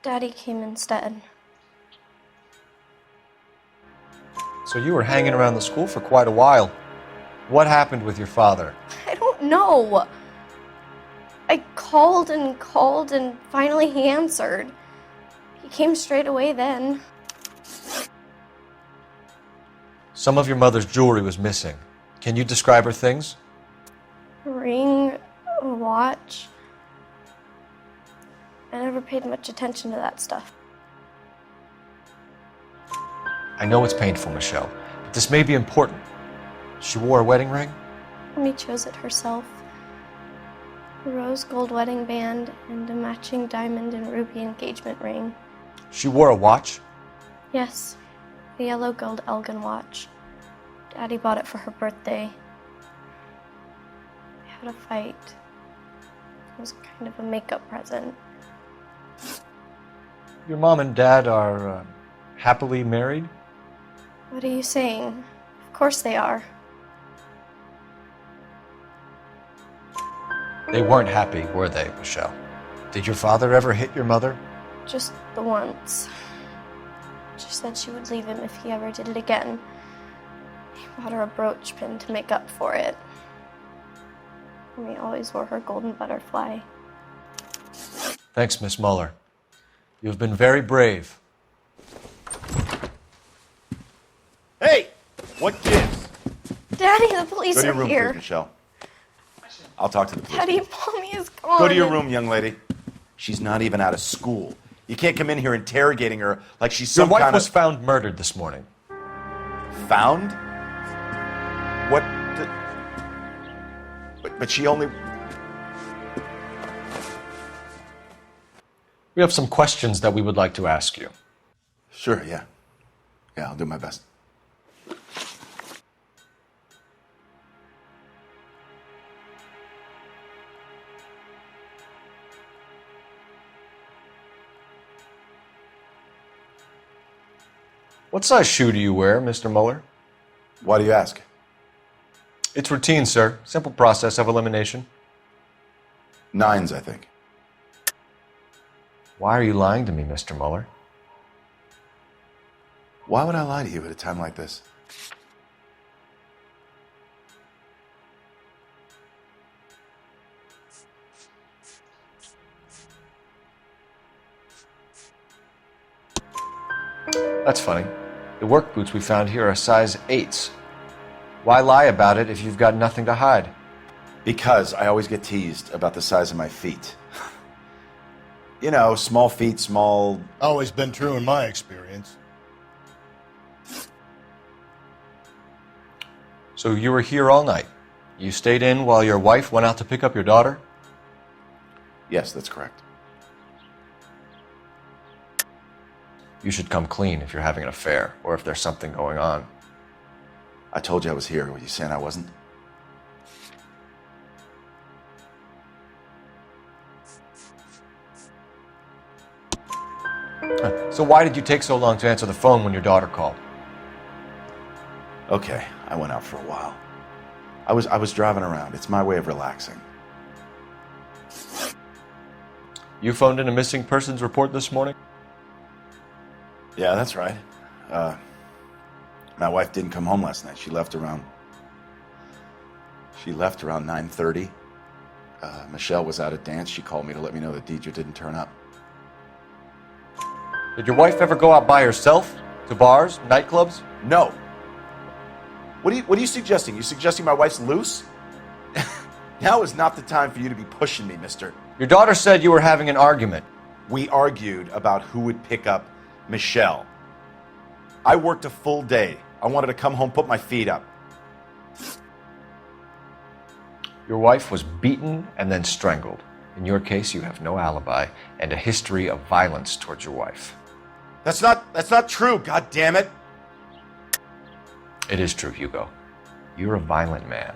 Daddy came instead. So you were hanging around the school for quite a while. What happened with your father? I don't know. I called and finally he answered. He came straight away then. Some of your mother's jewelry was missing. Can you describe her things? A ring, a watch. I never paid much attention to that stuff. I know it's painful, Michelle, but this may be important. She wore a wedding ring? Mommy chose it herself. A rose gold wedding band and a matching diamond and ruby engagement ring. She wore a watch? Yes, a yellow gold Elgin watch. Daddy bought it for her birthday. I had a fight. It was kind of a makeup present. Your mom and dad are happily married? What are you saying? Of course they are. They weren't happy, were they, Michelle? Did your father ever hit your mother? Just the once. She said she would leave him if he ever did it again. He bought her a brooch pin to make up for it. Mommy always wore her golden butterfly. Thanks, Miss Muller. You've been very brave. Hey! What gives? Daddy, the police Go to your are room, here. please, Michelle. I'll talk to the police. Daddy, Mommy is gone. Go to your room, young lady. She's not even out of school. You can't come in here interrogating her like she's Your some wife kind was of... found murdered this morning. Found? What the... But she only... We have some questions that we would like to ask you. Sure, yeah. Yeah, I'll do my best. What size shoe do you wear, Mr. Muller? Why do you ask? It's routine, sir. Simple process of elimination. 9s, I think. Why are you lying to me, Mr. Muller? Why would I lie to you at a time like this? That's funny. The work boots we found here are size 8s. Why lie about it if you've got nothing to hide? Because I always get teased about the size of my feet. You know, small feet, small... Always been true in my experience. So you were here all night. You stayed in while your wife went out to pick up your daughter? Yes, that's correct. You should come clean if you're having an affair or if there's something going on. I told you I was here. Were you saying I wasn't? So why did you take so long to answer the phone when your daughter called? Okay, I went out for a while. I was driving around. It's my way of relaxing. You phoned in a missing persons report this morning? Yeah, that's right. My wife didn't come home last night. She left around 9:30. Michelle was out at dance. She called me to let me know that Deidre didn't turn up. Did your wife ever go out by herself? To bars, nightclubs? No. What are you suggesting? You suggesting my wife's loose? Now is not the time for you to be pushing me, mister. Your daughter said you were having an argument. We argued about who would pick up Michelle. I worked a full day. I wanted to come home, put my feet up. Your wife was beaten and then strangled. In your case, you have no alibi and a history of violence towards your wife. That's not true, god damn it. It is true, Hugo. You're a violent man.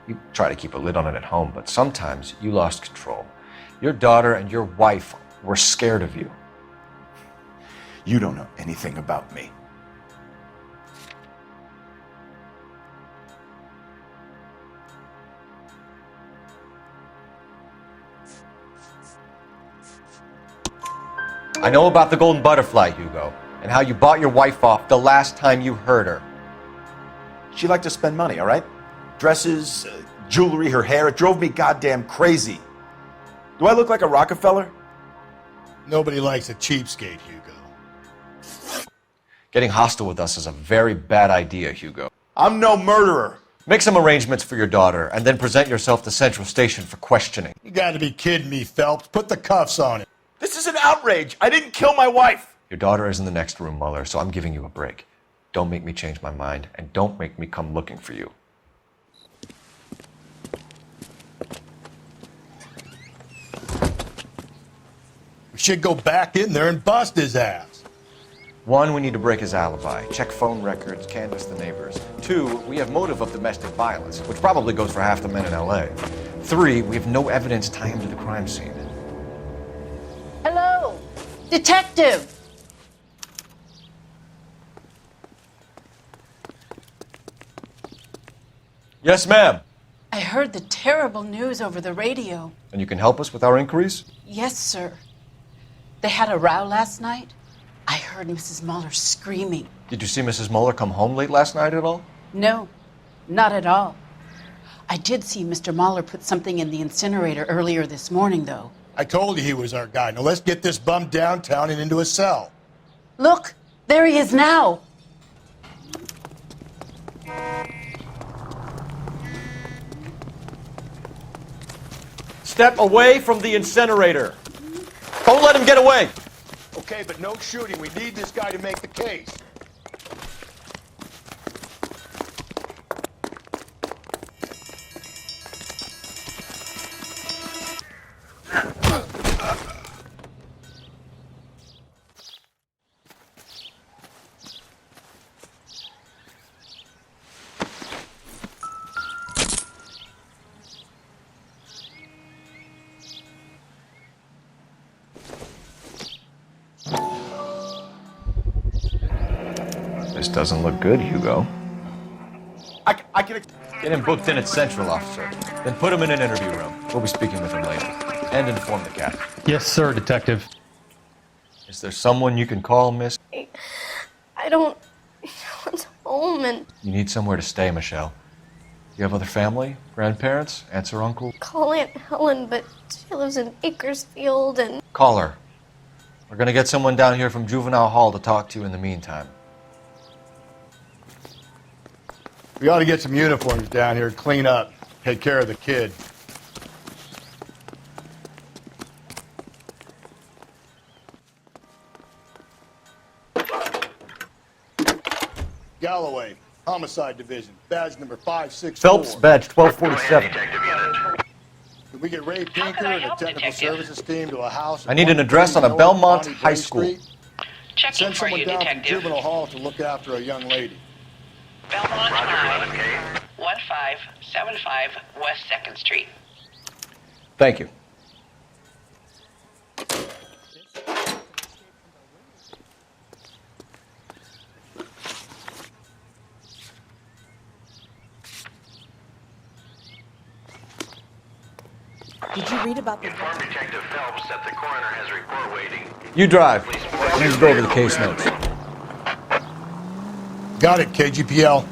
You try to keep a lid on it at home, but sometimes you lost control. Your daughter and your wife were scared of you. You don't know anything about me. I know about the golden butterfly, Hugo, and how you bought your wife off the last time you heard her. She liked to spend money, all right? Dresses, jewelry, her hair. It drove me goddamn crazy. Do I look like a Rockefeller? Nobody likes a cheapskate, Hugo. Getting hostile with us is a very bad idea, Hugo. I'm no murderer. Make some arrangements for your daughter, and then present yourself to Central Station for questioning. You gotta be kidding me, Phelps. Put the cuffs on him. This is an outrage. I didn't kill my wife. Your daughter is in the next room, Mueller, so I'm giving you a break. Don't make me change my mind, and don't make me come looking for you. We should go back in there and bust his ass. 1, we need to break his alibi, check phone records, canvass the neighbors. 2, we have motive of domestic violence, which probably goes for half the men in LA. 3, we have no evidence tying him to the crime scene. Hello, detective. Yes, ma'am. I heard the terrible news over the radio. And you can help us with our inquiries? Yes, sir. They had a row last night. I heard Mrs. Mueller screaming. Did you see Mrs. Mueller come home late last night at all? No, not at all. I did see Mr. Mueller put something in the incinerator earlier this morning, though. I told you he was our guy. Now let's get this bum downtown and into a cell. Look, there he is now. Step away from the incinerator. Don't let him get away. Okay, but no shooting. We need this guy to make the case. This doesn't look good, Hugo. I can. Get him booked in at Central, officer. Then put him in an interview room. We'll be speaking with him later. And inform the captain. Yes, sir, Detective. Is there someone you can call, miss? I don't want home, and You need somewhere to stay, Michelle. You have other family? Grandparents? Aunts or uncle? call Aunt Helen, but she lives in Bakersfield, and Call her. We're gonna get someone down here from Juvenile Hall to talk to you in the meantime. We ought to get some uniforms down here, clean up, take care of the kid. Galloway, Homicide Division, badge number 564. Phelps, badge 1247. Can we get Ray Pinker and a technical services team to a house? I need an address on a Belmont High School. Checking Send for someone you, down from Detective. Juvenile Hall to look after a young lady. Belmont High, 1575 West 2nd Street. Thank you. Did you read about the... Inform Detective Phelps that the coroner has a report waiting. You drive. I need to go over the case notes. Got it, KGPL.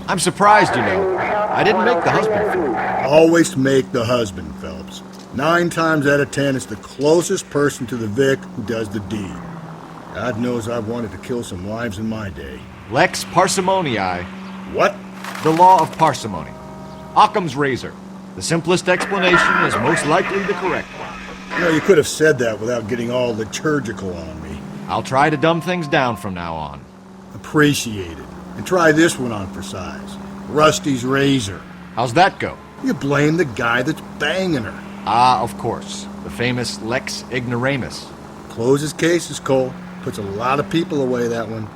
I'm surprised, you know. I didn't make the husband. Always make the husband, Phelps. 9 times out of 10, it's the closest person to the Vic who does the deed. God knows I've wanted to kill some lives in my day. Lex parsimonii. What? The law of parsimony. Occam's razor. The simplest explanation is most likely the correct one. You know, you could have said that without getting all liturgical on me. I'll try to dumb things down from now on. Appreciate it. And try this one on for size. Rusty's razor. How's that go? You blame the guy that's banging her. Ah, of course. The famous Lex ignoramus. Closes cases, Cole. Puts a lot of people away, that one.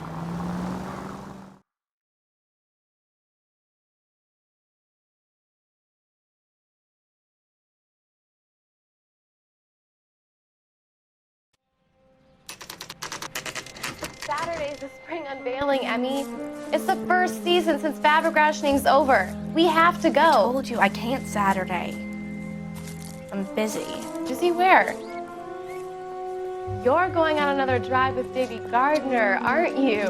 Saturday's the spring unveiling, Emmy. It's the first season since fabric rationing's over. We have to go. I told you I can't Saturday. I'm busy. Busy where? You're going on another drive with Davy Gardner, aren't you?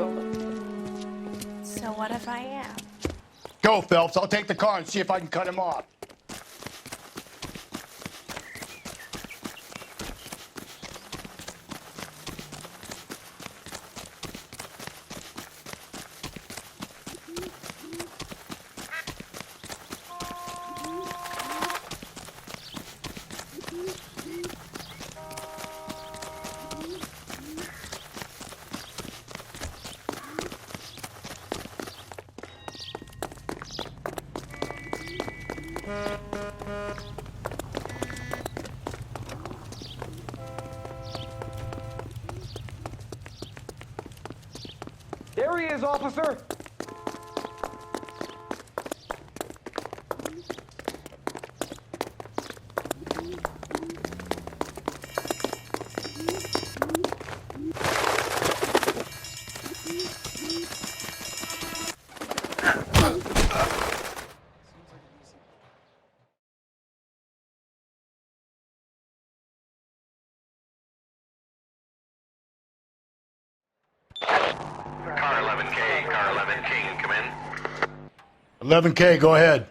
So what if I am? Go, Phelps. I'll take the car and see if I can cut him off. There he is, officer! Car 11K, car 11K, come in. 11K, go ahead.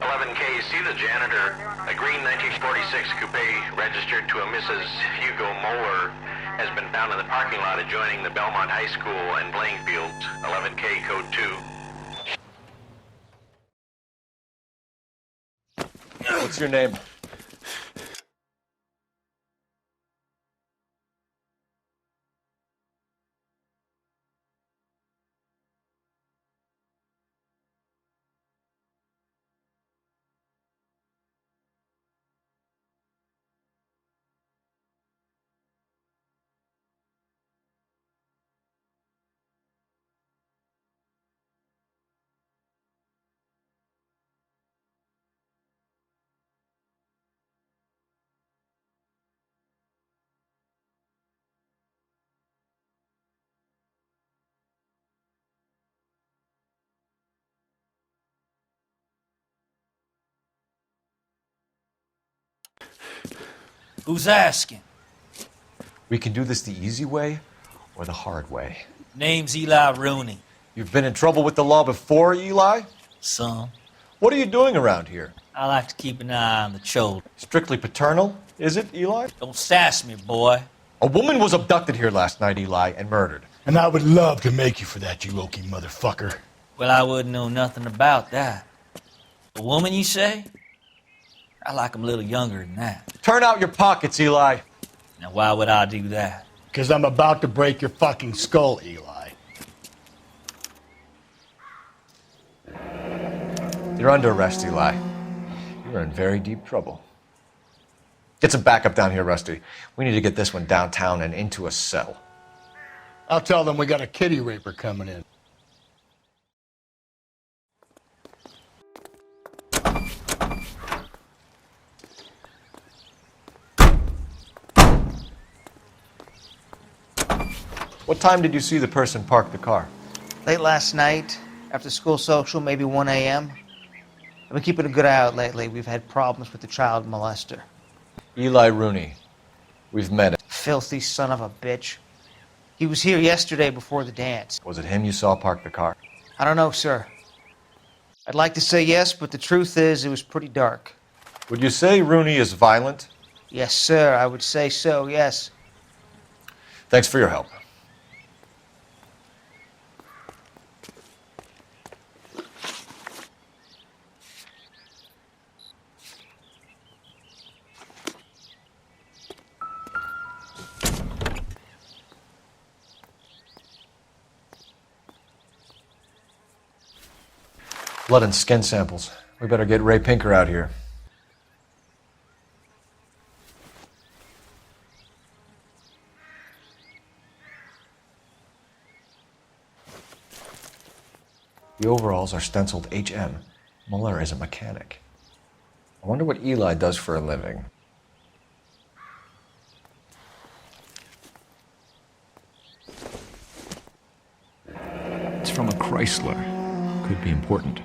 11K, see the janitor. A green 1946 coupe registered to a Mrs. Hugo Moeller has been found in the parking lot adjoining the Belmont High School and playing fields. 11K, code 2. What's your name? Who's asking? We can do this the easy way or the hard way. Name's Eli Rooney. You've been in trouble with the law before, Eli? Son, What are you doing around here? I like to keep an eye on the children. Strictly paternal, is it, Eli? Don't sass me, boy. A woman was abducted here last night, Eli, and murdered. And I would love to make you for that, you oaky motherfucker. Well, I wouldn't know nothing about that. A woman, you say? I like 'em a little younger than that. Turn out your pockets, Eli. Now, why would I do that? Because I'm about to break your fucking skull, Eli. You're under arrest, Eli. You're in very deep trouble. Get some backup down here, Rusty. We need to get this one downtown and into a cell. I'll tell them we got a kitty raper coming in. What time did you see the person park the car? Late last night, after school social, maybe 1 a.m. I've been keeping a good eye out lately. We've had problems with the child molester. Eli Rooney. We've met him. Filthy son of a bitch. He was here yesterday before the dance. Was it him you saw park the car? I don't know, sir. I'd like to say yes, but the truth is it was pretty dark. Would you say Rooney is violent? Yes, sir, I would say so, yes. Thanks for your help. Blood and skin samples. We better get Ray Pinker out here. The overalls are stenciled HM. Muller is a mechanic. I wonder what Eli does for a living. It's from a Chrysler. Could be important.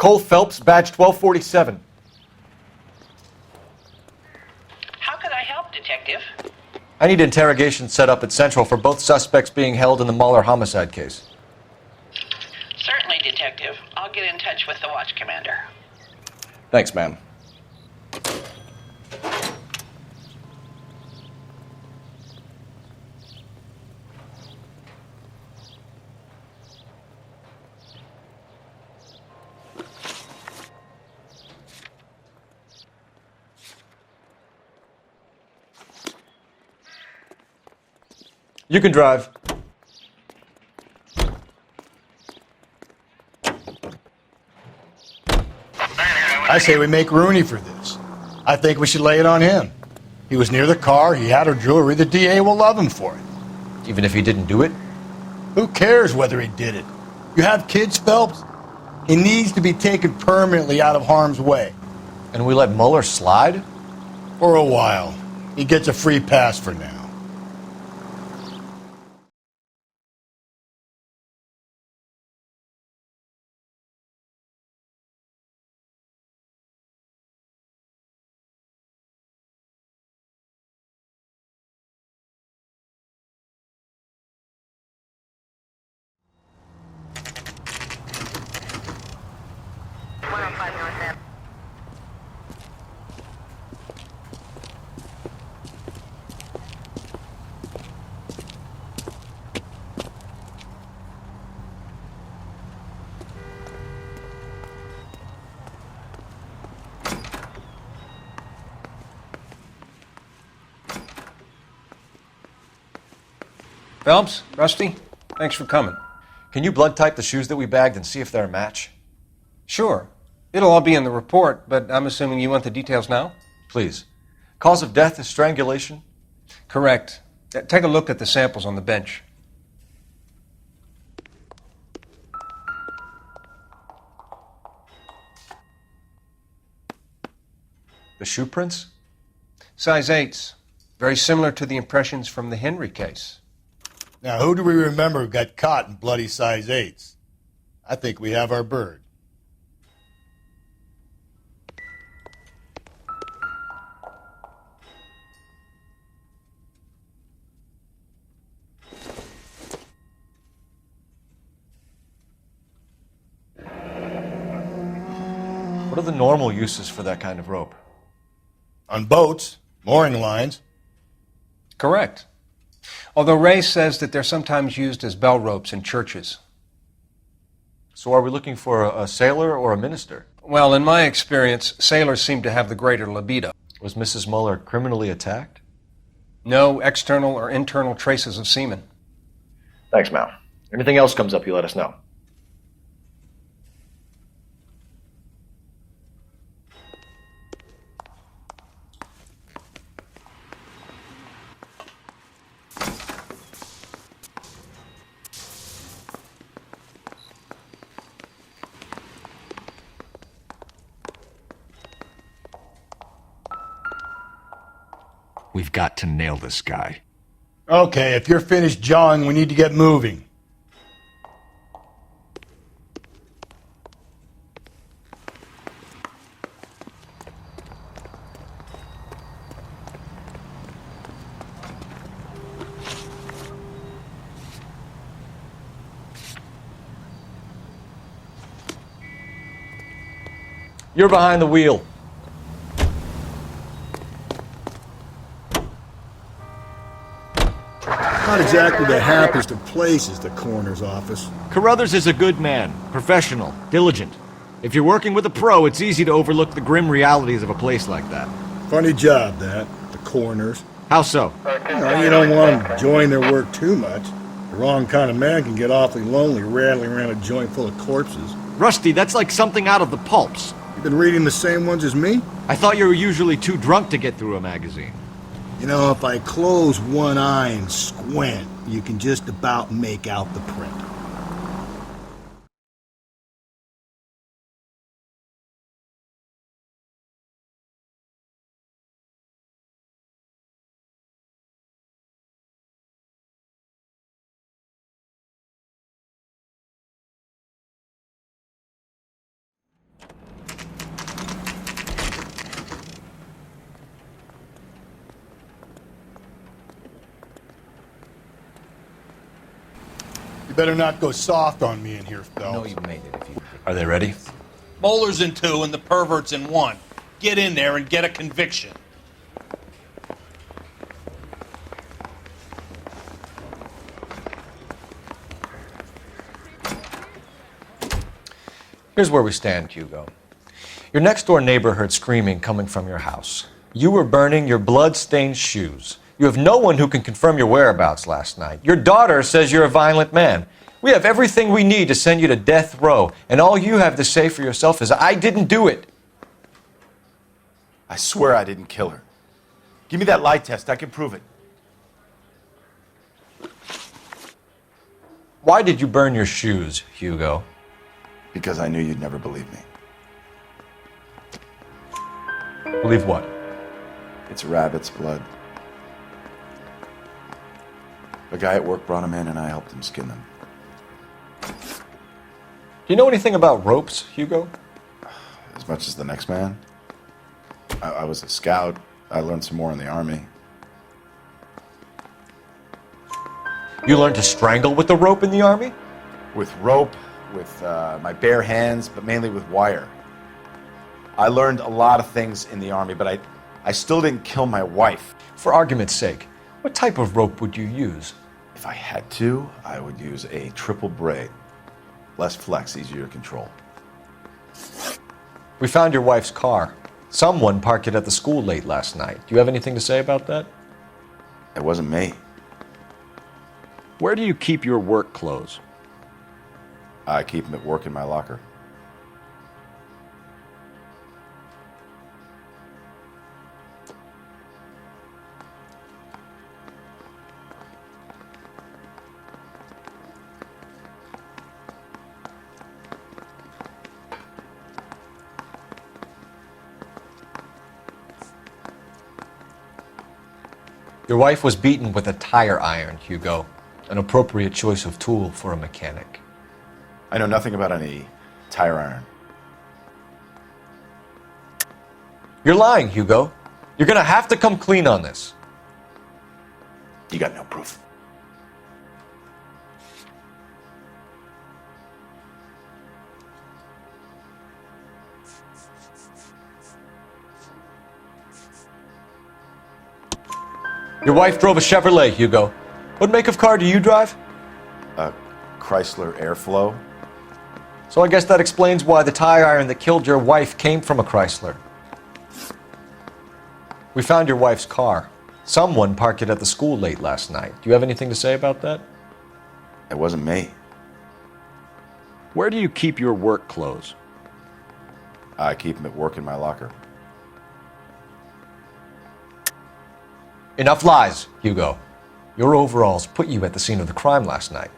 Nicole Phelps, badge 1247. How can I help, Detective? I need interrogation set up at Central for both suspects being held in the Muller homicide case. Certainly, Detective. I'll get in touch with the watch commander. Thanks, ma'am. You can drive. I say we make Rooney for this. I think we should lay it on him. He was near the car, he had her jewelry, the DA will love him for it. Even if he didn't do it? Who cares whether he did it? You have kids, Phelps? He needs to be taken permanently out of harm's way. And we let Muller slide? For a while. He gets a free pass for now. Phelps, Rusty, thanks for coming. Can you blood type the shoes that we bagged and see if they're a match? Sure. It'll all be in the report, but I'm assuming you want the details now? Please. Cause of death is strangulation? Correct. Take a look at the samples on the bench. The shoe prints? Size 8s. Very similar to the impressions from the Henry case. Now, who do we remember got caught in bloody size 8s? I think we have our bird. What are the normal uses for that kind of rope? On boats, mooring lines. Correct. Although Ray says that they're sometimes used as bell ropes in churches. So are we looking for a sailor or a minister? Well, in my experience, sailors seem to have the greater libido. Was Mrs. Muller criminally attacked? No external or internal traces of semen. Thanks, Mal. Anything else comes up, you let us know. We've got to nail this guy. Okay, if you're finished jawing, we need to get moving. You're behind the wheel. Not exactly the happiest of places, the coroner's office. Carruthers is a good man, professional, diligent. If you're working with a pro, it's easy to overlook the grim realities of a place like that. Funny job, that, the coroner's. How so? You don't want them enjoying their work too much. The wrong kind of man can get awfully lonely rattling around a joint full of corpses. Rusty, that's like something out of the pulps. You've been reading the same ones as me? I thought you were usually too drunk to get through a magazine. You know, if I close one eye and squint, you can just about make out the print. Better not go soft on me in here, Phelps. I know you made it if you... Are they ready? Moeller's in 2 and the pervert's in 1. Get in there and get a conviction. Here's where we stand, Hugo. Your next-door neighbor heard screaming coming from your house. You were burning your blood-stained shoes. You have no one who can confirm your whereabouts last night. Your daughter says you're a violent man. We have everything we need to send you to death row, and all you have to say for yourself is, I didn't do it. I swear I didn't kill her. Give me that lie test. I can prove it. Why did you burn your shoes, Hugo? Because I knew you'd never believe me. Believe what? It's rabbit's blood. A guy at work brought him in and I helped him skin them. Do you know anything about ropes, Hugo? As much as the next man. I was a scout. I learned some more in the army. You learned to strangle with the rope in the army? With rope, with my bare hands, but mainly with wire. I learned a lot of things in the army, but I still didn't kill my wife. For argument's sake, what type of rope would you use? If I had to, I would use a triple braid. Less flex, easier to control. We found your wife's car. Someone parked it at the school late last night. Do you have anything to say about that? It wasn't me. Where do you keep your work clothes? I keep them at work in my locker. Your wife was beaten with a tire iron, Hugo. An appropriate choice of tool for a mechanic. I know nothing about any tire iron. You're lying, Hugo. You're gonna have to come clean on this. You got no proof. Your wife drove a Chevrolet, Hugo. What make of car do you drive? A Chrysler Airflow. So I guess that explains why the tire iron that killed your wife came from a Chrysler. We found your wife's car. Someone parked it at the school late last night. Do you have anything to say about that? It wasn't me. Where do you keep your work clothes? I keep them at work in my locker. Enough lies, Hugo. Your overalls put you at the scene of the crime last night.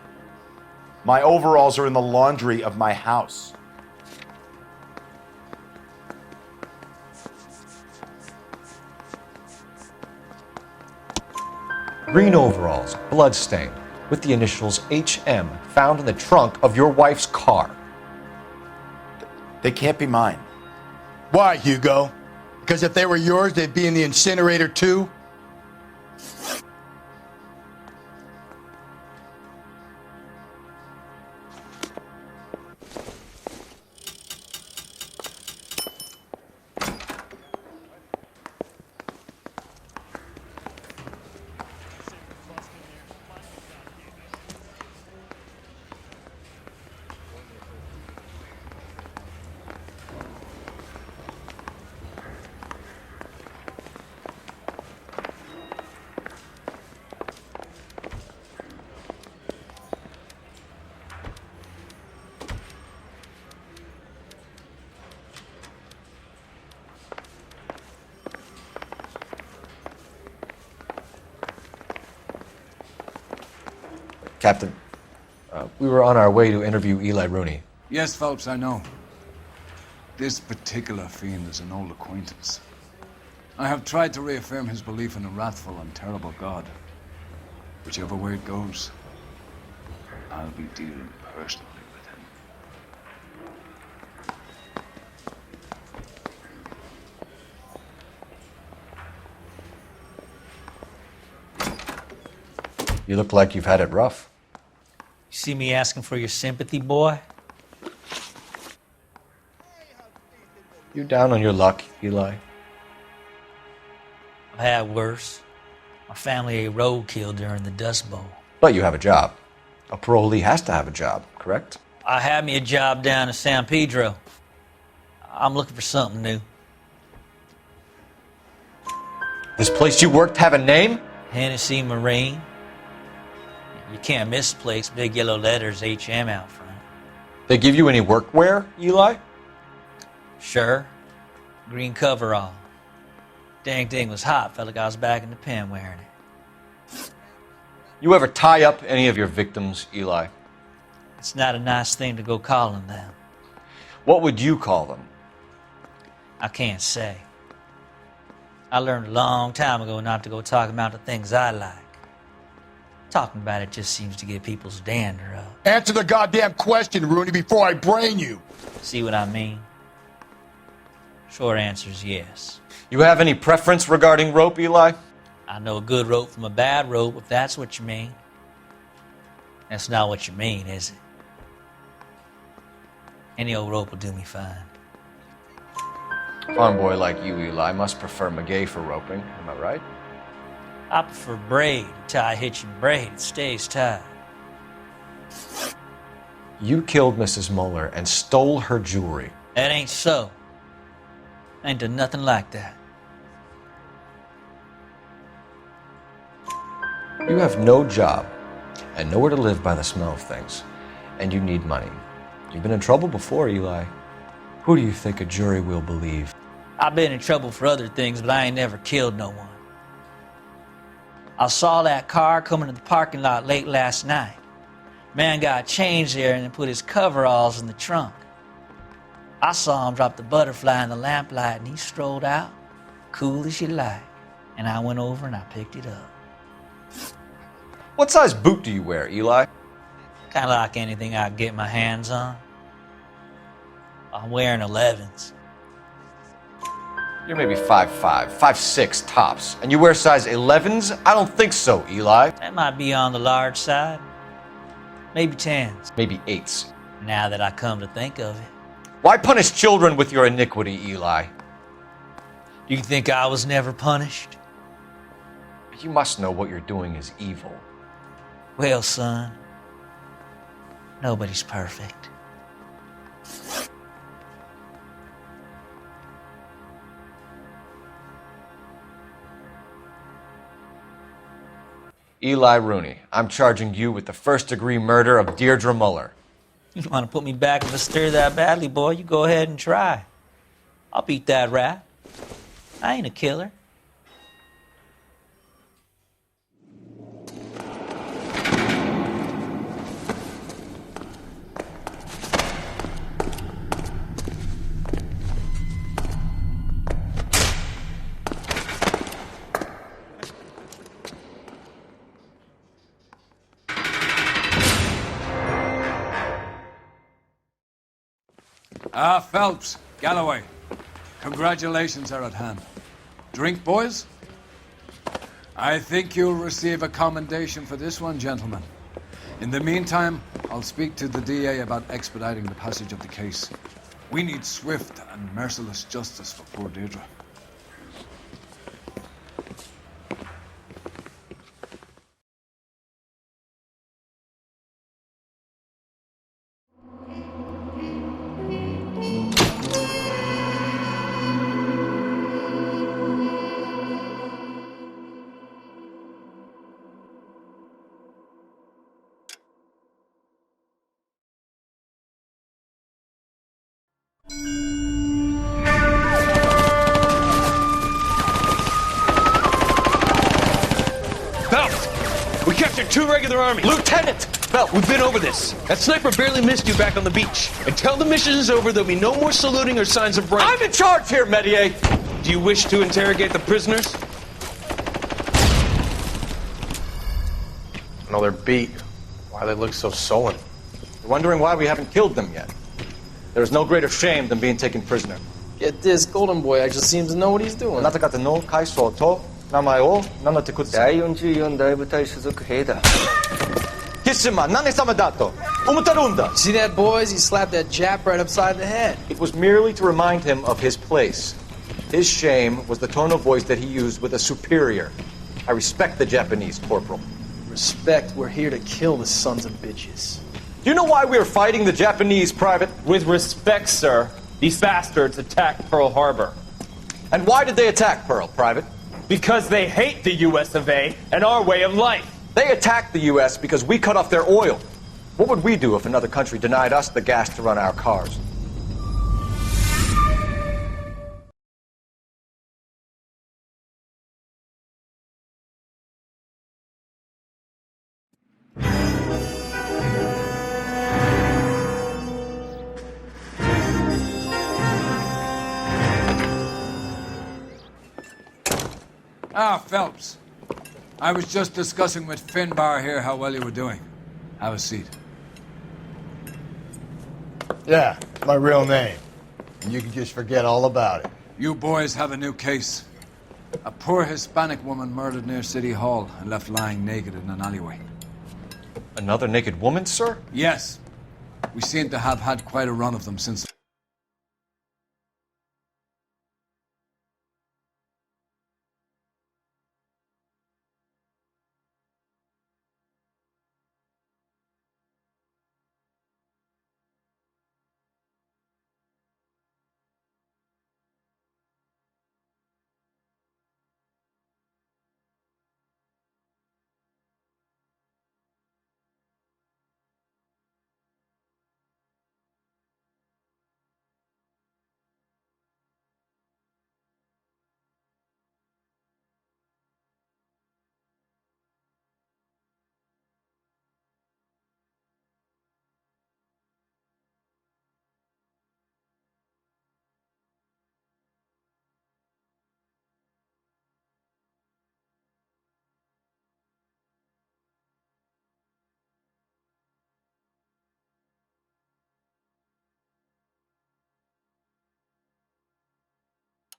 My overalls are in the laundry of my house. Green overalls, bloodstained, with the initials HM found in the trunk of your wife's car. They can't be mine. Why, Hugo? Because if they were yours, they'd be in the incinerator too? Captain, we were on our way to interview Eli Rooney. Yes, Phelps, I know. This particular fiend is an old acquaintance. I have tried to reaffirm his belief in a wrathful and terrible God. Whichever way it goes, I'll be dealing personally with him. You look like you've had it rough. You see me asking for your sympathy, boy? You down on your luck, Eli? I've had worse. My family ate roadkill during the Dust Bowl. But you have a job. A parolee has to have a job, correct? I had me a job down in San Pedro. I'm looking for something new. This place you worked have a name? Hennessy Marine. You can't miss the place. Big yellow letters, HM out front. They give you any workwear, Eli? Sure. Green coverall. Dang thing was hot. Felt like I was back in the pen wearing it. You ever tie up any of your victims, Eli? It's not a nice thing to go calling them. What would you call them? I can't say. I learned a long time ago not to go talking about the things I like. Talking about it just seems to get people's dander up. Answer the goddamn question, Rooney, before I brain you. See what I mean? Short answer is yes. You have any preference regarding rope, Eli? I know a good rope from a bad rope, if that's what you mean. That's not what you mean, is it? Any old rope will do me fine. A farm boy like you, Eli, must prefer Magay for roping. Am I right? I prefer braid. Until I hit you braid, it stays tied. You killed Mrs. Muller and stole her jewelry. That ain't so. I ain't done nothing like that. You have no job and nowhere to live by the smell of things, and you need money. You've been in trouble before, Eli. Who do you think a jury will believe? I've been in trouble for other things, but I ain't never killed no one. I saw that car coming to the parking lot late last night. Man got changed there and then put his coveralls in the trunk. I saw him drop the butterfly in the lamplight and he strolled out, cool as you like. And I went over and I picked it up. What size boot do you wear, Eli? Kind of like anything I can get my hands on. I'm wearing 11s. You're maybe 5'5", 5'6", tops, and you wear size 11s? I don't think so, Eli. That might be on the large side. Maybe 10s. Maybe 8s. Now that I come to think of it. Why punish children with your iniquity, Eli? Do you think I was never punished? You must know what you're doing is evil. Well, son, nobody's perfect. Eli Rooney, I'm charging you with the first-degree murder of Deirdre Muller. You want to put me back in the stir that badly, boy? You go ahead and try. I'll beat that rap. I ain't a killer. Phelps, Galloway, congratulations are at hand. Drink, boys? I think you'll receive a commendation for this one, gentlemen. In the meantime, I'll speak to the DA about expediting the passage of the case. We need swift and merciless justice for poor Deirdre. We captured 2 regular army. Lieutenant! Belt, we've been over this. That sniper barely missed you back on the beach. Until the mission is over, there'll be no more saluting or signs of rank. I'm in charge here, Medier! Do you wish to interrogate the prisoners? No, they're beat. Why they look so sullen? You're wondering why we haven't killed them yet. There is no greater shame than being taken prisoner. Yet this golden boy actually seems to know what he's doing. あなた方の階層と名前を名乗ってください。第44大部隊所属兵だ。See that, boys? He slapped that Jap right upside the head. It was merely to remind him of his place. His shame was the tone of voice that he used with a superior. I respect the Japanese, Corporal. Respect, we're here to kill the sons of bitches. Do you know why we are fighting the Japanese, Private? With respect, sir, these bastards attacked Pearl Harbor. And why did they attack Pearl, Private? Because they hate the US of A and our way of life. They attacked the U.S. because we cut off their oil. What would we do if another country denied us the gas to run our cars? Ah, Phelps. I was just discussing with Finbar here how well you were doing. Have a seat. Yeah, my real name. And you can just forget all about it. You boys have a new case. A poor Hispanic woman murdered near City Hall and left lying naked in an alleyway. Another naked woman, sir? Yes. We seem to have had quite a run of them since...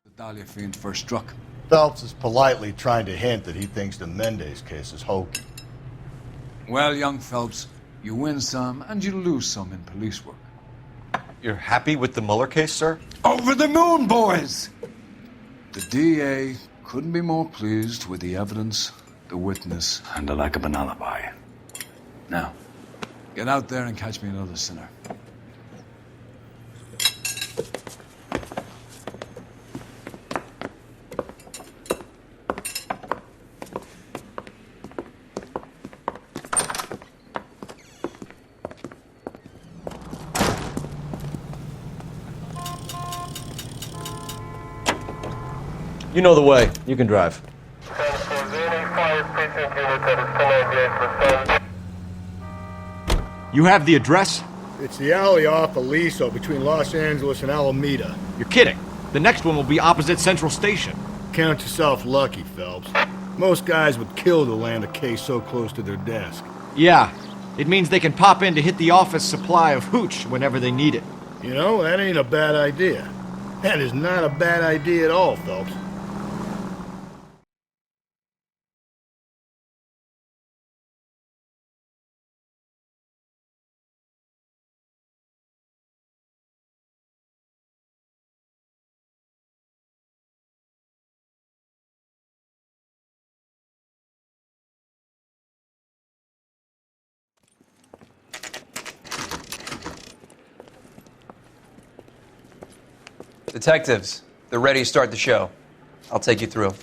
the Dahlia fiend first struck. Phelps is politely trying to hint that he thinks the Mendez case is hokey. Well, young Phelps, you win some and you lose some in police work. You're happy with the Mueller case, sir? Over the moon, boys! The DA couldn't be more pleased with the evidence, the witness, and the lack of an alibi. Now, get out there and catch me another sinner. You know the way. You can drive. You have the address? It's the alley off Aliso between Los Angeles and Alameda. You're kidding. The next one will be opposite Central Station. Count yourself lucky, Phelps. Most guys would kill to land a case so close to their desk. Yeah. It means they can pop in to hit the office supply of hooch whenever they need it. You know, that ain't a bad idea. That is not a bad idea at all, Phelps. Detectives, they're ready to start the show. I'll take you through.